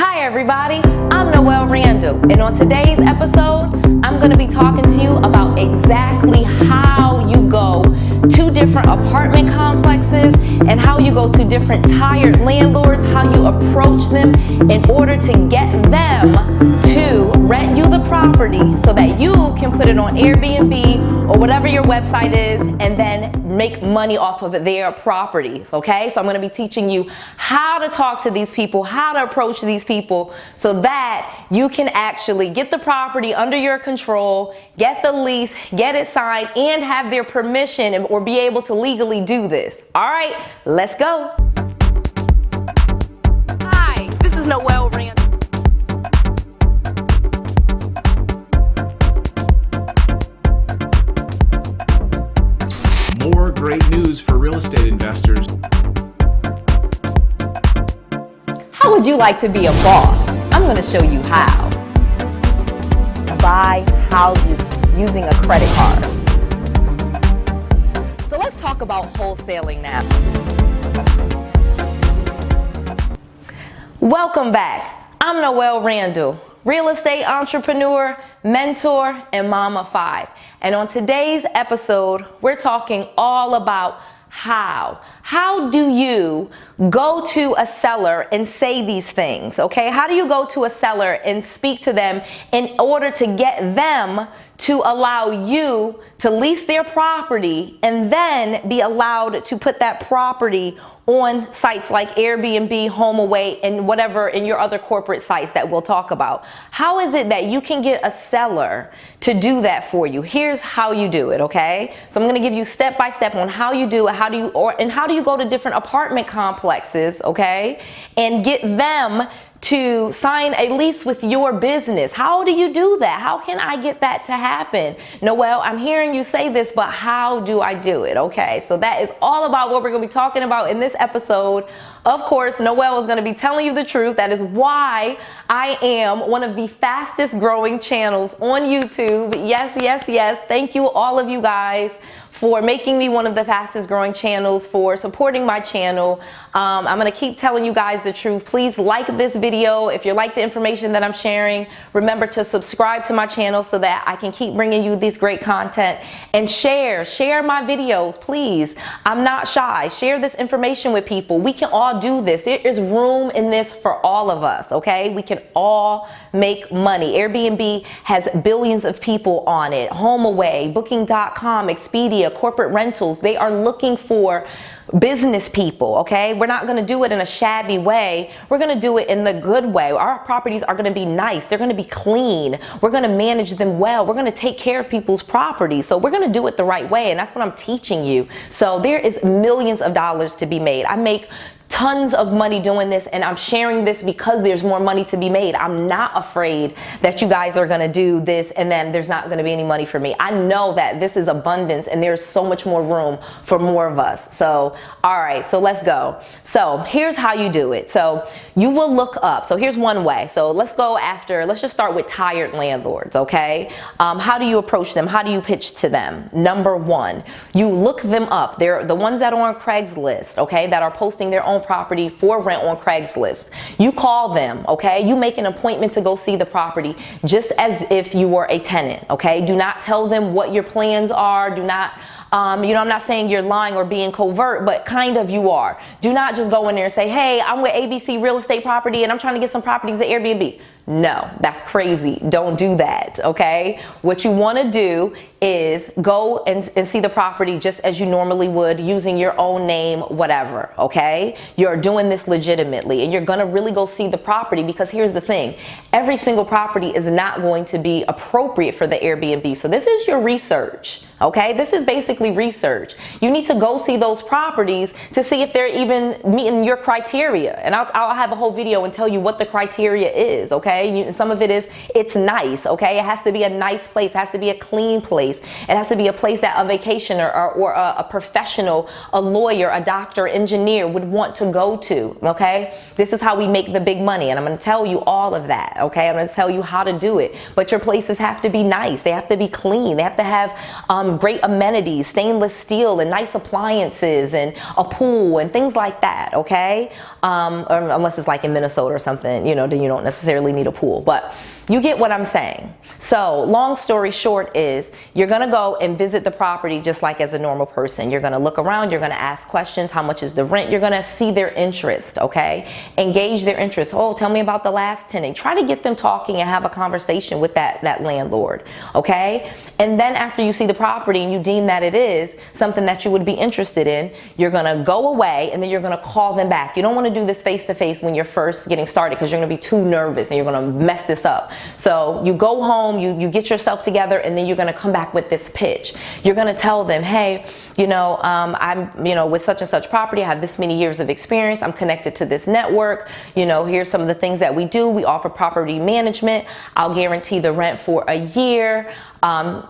Hi everybody, I'm Noelle Randall, and on today's episode, I'm going to be talking to you about exactly how you go to different apartment complexes and how you go to different tired landlords, how you approach them in order to get them to rent you the property so that you can put it on Airbnb or whatever your website is and then make money off of their properties, okay? So I'm going to be teaching you how to talk to these people, how to approach these people so that you can actually get the property under your control, get the lease, get it signed, and have their permission or be able to legally do this. All right, let's go. Hi, this is Noelle Randall. More great news for real estate investors. How would you like to be a boss? I'm going to show you how. Buy houses using a credit card. So let's talk about wholesaling now. Welcome back. I'm Noelle Randall, real estate entrepreneur, mentor, and mama of 5. And on today's episode, we're talking all about how. How do you go to a seller and say these things, okay? How do you go to a seller and speak to them in order to get them to allow you to lease their property and then be allowed to put that property on sites like Airbnb, HomeAway, and whatever in your other corporate sites that we'll talk about? How is it that you can get a seller to do that for you? Here's how you do it, okay? So I'm going to give you step by step on how you do it, how do you go to different apartment complexes, okay, and get them to sign a lease with your business. How do you do that? How can I get that to happen? Noelle, I'm hearing you say this, but how do I do it? Okay, so that is all about what we're going to be talking about in this episode. Of course, Noelle is going to be telling you the truth. That is why I am one of the fastest growing channels on YouTube. Yes, yes, yes. Thank you, all of you guys, for making me one of the fastest growing channels, for supporting my channel. I'm going to keep telling you guys the truth. Please like this video. If you like the information that I'm sharing, remember to subscribe to my channel so that I can keep bringing you this great content, and share my videos, please. I'm not shy. Share this information with people. We can all do this. There is room in this for all of us, okay? We can all make money. Airbnb has billions of people on it. HomeAway, Booking.com, Expedia, corporate rentals, they are looking for business people, okay? We're not going to do it in a shabby way. We're going to do it in the good way. Our properties are going to be nice. They're going to be clean. We're going to manage them well. We're going to take care of people's properties. So we're going to do it the right way. And that's what I'm teaching you. So there is millions of dollars to be made. I make tons of money doing this, and I'm sharing this because there's more money to be made. I'm not afraid that you guys are going to do this and then there's not going to be any money for me. I know that this is abundance and there's so much more room for more of us. So, all right, so let's go. So here's how you do it. So you will look up. So here's one way. So let's just start with tired landlords, okay? How do you approach them? How do you pitch to them? Number one, you look them up. They're the ones that are on Craigslist, okay, that are posting their own property for rent on Craigslist. You call them, okay? You make an appointment to go see the property just as if you were a tenant, okay? Do not tell them what your plans are. Do not, I'm not saying you're lying or being covert, but kind of you are. Do not just go in there and say, hey, I'm with ABC Real Estate Property and I'm trying to get some properties at Airbnb. No, that's crazy. Don't do that, okay? What you want to do is go and see the property just as you normally would, using your own name, whatever, okay? You're doing this legitimately, and you're going to really go see the property, because here's the thing. Every single property is not going to be appropriate for the Airbnb. So this is your research, okay? This is basically research. You need to go see those properties to see if they're even meeting your criteria. And I'll have a whole video and tell you what the criteria is, okay? And some of it is, it's nice, okay? It has to be a nice place. It has to be a clean place. It has to be a place that a vacationer or a professional, a lawyer, a doctor, engineer would want to go to, okay? This is how we make the big money, and I'm going to tell you all of that, okay? I'm going to tell you how to do it. But your places have to be nice. They have to be clean. They have to have great amenities, stainless steel and nice appliances and a pool and things like that, okay? Or unless it's like in Minnesota or something, you know, then you don't necessarily need a pool, but you get what I'm saying. So long story short is you're gonna go and visit the property just like as a normal person. You're gonna look around, you're gonna ask questions, how much is the rent? You're gonna see their interest, okay? Engage their interest. Oh, tell me about the last tenant. Try to get them talking and have a conversation with that landlord, okay? And then after you see the property and you deem that it is something that you would be interested in, you're gonna go away and then you're gonna call them back. You don't wanna do this face to face when you're first getting started because you're gonna be too nervous and you're gonna mess this up. So you go home, you get yourself together, and then you're gonna come back with this pitch. You're gonna tell them, hey, you know, I'm, you know, with such and such property, I have this many years of experience, I'm connected to this network, you know, here's some of the things that we do. We offer property management. I'll guarantee the rent for a year.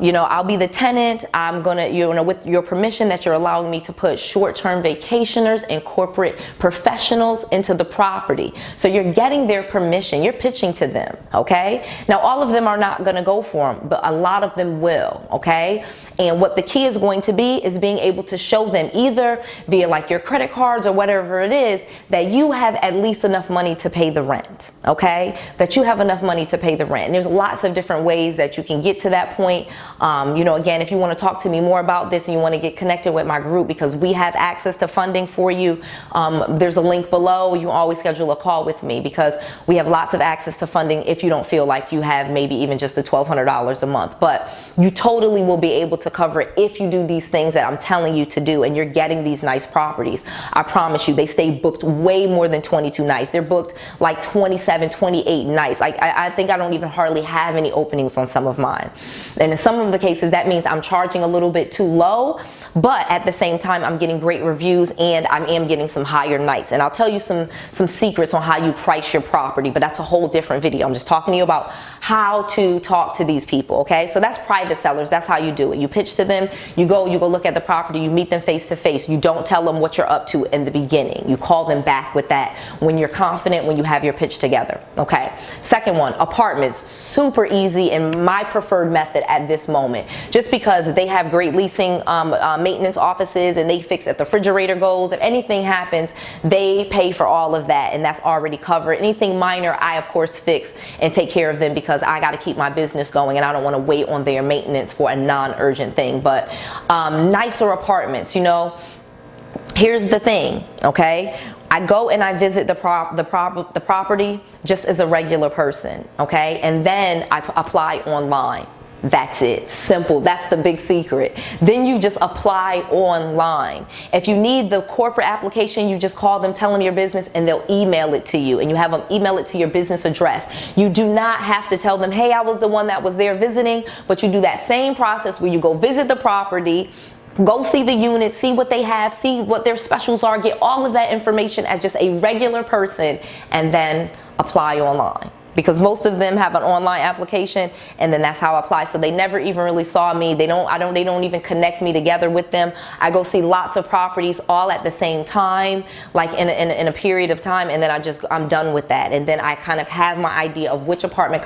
You know, I'll be the tenant. I'm gonna, you know, with your permission that you're allowing me to put short-term vacationers and corporate professionals into the property. So you're getting their permission. You're pitching to them, okay? Now, all of them are not gonna go for them, but a lot of them will, okay? And what the key is going to be is being able to show them either via like your credit cards or whatever it is that you have at least enough money to pay the rent, okay? That you have enough money to pay the rent. And there's lots of different ways that you can get to that point. You know, again, if you want to talk to me more about this and you want to get connected with my group because we have access to funding for you, there's a link below. You can always schedule a call with me because we have lots of access to funding if you don't feel like you have maybe even just the $1,200 a month. But you totally will be able to cover it if you do these things that I'm telling you to do and you're getting these nice properties. I promise you, they stay booked way more than 22 nights. They're booked like 27, 28 nights. Like I think I don't even hardly have any openings on some of mine. And in some of the cases, that means I'm charging a little bit too low, but at the same time, I'm getting great reviews and I am getting some higher nights. And I'll tell you some secrets on how you price your property, but that's a whole different video. I'm just talking to you about how to talk to these people, okay? So that's private sellers. That's how you do it. You pitch to them, you go look at the property, you meet them face to face. You don't tell them what you're up to in the beginning. You call them back with that when you're confident, when you have your pitch together, okay? Second one, apartments. Super easy and my preferred method at this moment, just because they have great leasing maintenance offices and they fix if the refrigerator goes, if anything happens, they pay for all of that and that's already covered. Anything minor, I of course fix and take care of them because I got to keep my business going and I don't want to wait on their maintenance for a non-urgent thing. But nicer apartments, you know, here's the thing, okay? I go and I visit the property just as a regular person, okay? And then I apply online. That's it. Simple. That's the big secret. Then you just apply online. If you need the corporate application, you just call them, tell them your business, and they'll email it to you. And you have them email it to your business address. You do not have to tell them, hey, I was the one that was there visiting, but you do that same process where you go visit the property, go see the unit, see what they have, see what their specials are, get all of that information as just a regular person, and then apply online. Because most of them have an online application and then that's how I apply. So they never even really saw me. They don't even connect me together with them. I go see lots of properties all at the same time, like in a period of time, and then I'm done with that. And then I kind of have my idea of which apartment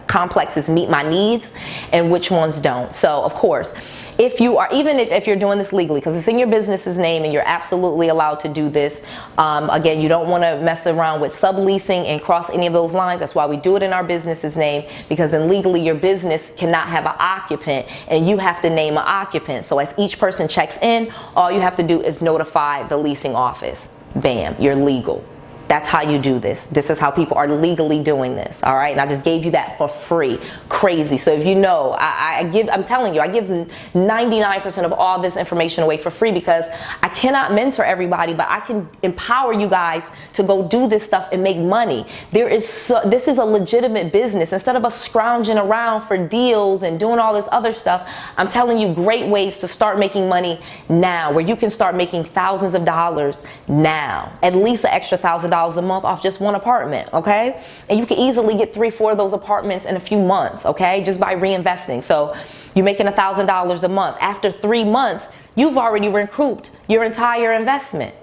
complexes meet my needs and which ones don't. So of course, if you are, even if you're doing this legally, because it's in your business's name and you're absolutely allowed to do this, again, you don't want to mess around with subleasing and cross any of those lines. That's why we do it in our business's name, because then legally your business cannot have an occupant and you have to name an occupant. So as each person checks in, all you have to do is notify the leasing office. Bam, you're legal. That's how you do this. This is how people are legally doing this, all right? And I just gave you that for free. Crazy. So if you know, I'm telling you, I give 99% of all this information away for free because I cannot mentor everybody, but I can empower you guys to go do this stuff and make money. This is a legitimate business. Instead of us scrounging around for deals and doing all this other stuff, I'm telling you great ways to start making money now, where you can start making thousands of dollars now, at least an extra $1,000 a month off just one apartment, okay? And you can easily get 3-4 of those apartments in a few months, okay? Just by reinvesting. So you're making $1,000 a month. After 3 months, you've already recouped your entire investment,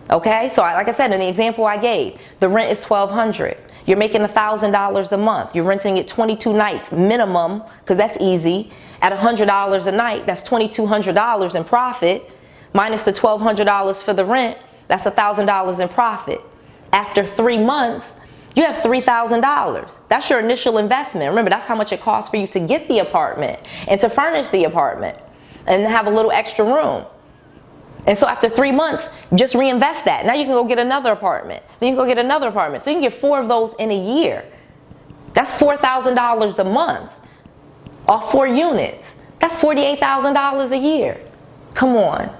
okay? So like I said, in the example I gave, the rent is $1,200. You're making $1,000 a month. You're renting it 22 nights minimum, because that's easy. At $100 a night, that's $2,200 in profit. Minus the $1,200 for the rent, that's $1,000 in profit. After 3 months, you have $3,000. That's your initial investment. Remember, that's how much it costs for you to get the apartment and to furnish the apartment and have a little extra room. And so after 3 months, just reinvest that. Now you can go get another apartment. Then you can go get another apartment. So you can get 4 of those in a year. That's $4,000 a month off 4 units. That's $48,000 a year. Come on.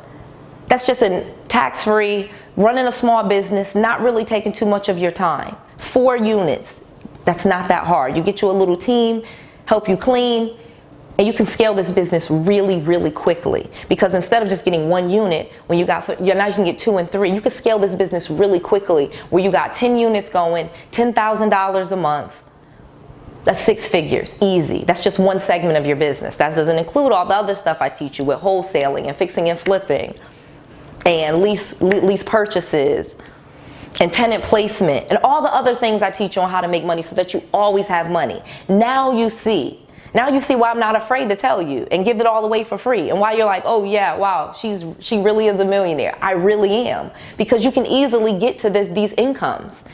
That's just a tax-free, running a small business, not really taking too much of your time. 4 units. That's not that hard. You get you a little team, help you clean, and you can scale this business really, really quickly. Because instead of just getting 1 unit, when now you can get 2 and 3. You can scale this business really quickly, where you got 10 units going, $10,000 a month. That's 6 figures, easy. That's just one segment of your business. That doesn't include all the other stuff I teach you with wholesaling and fixing and flipping, and lease purchases, and tenant placement, and all the other things I teach you on how to make money so that you always have money. Now you see why I'm not afraid to tell you and give it all away for free, and why you're like, oh yeah, wow, she really is a millionaire. I really am, because you can easily get to these incomes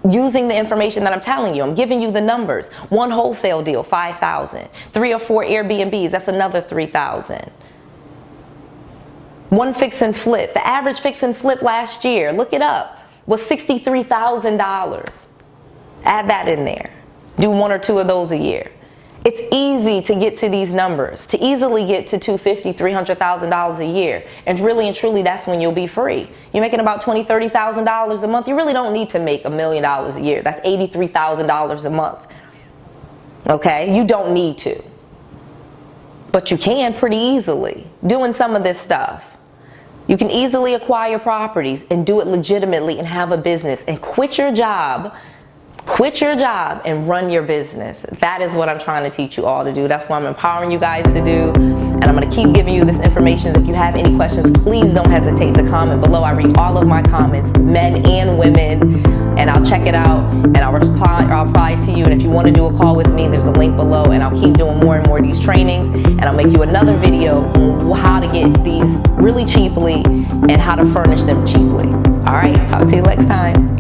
using the information that I'm telling you. I'm giving you the numbers. 1 wholesale deal, $5,000. 3 or 4 Airbnbs, that's another $3,000. 1 fix and flip. The average fix and flip last year, look it up, was $63,000. Add that in there. Do 1 or 2 of those a year. It's easy to get to these numbers, to easily get to $250,000, $300,000 a year. And really and truly, that's when you'll be free. You're making about $20,000, $30,000 a month. You really don't need to make $1 million a year. That's $83,000 a month. Okay? You don't need to. But you can pretty easily, doing some of this stuff. You can easily acquire properties and do it legitimately and have a business and quit your job and run your business. That is what I'm trying to teach you all to do. That's what I'm empowering you guys to do. And I'm going to keep giving you this information. If you have any questions, please don't hesitate to comment below. I read all of my comments, men and women, and I'll check it out and I'll reply to you. And if you want to do a call with me, there's a link below, and I'll keep doing more and more of these trainings, and I'll make you another video on how to get these really cheaply and how to furnish them cheaply. All right, talk to you next time.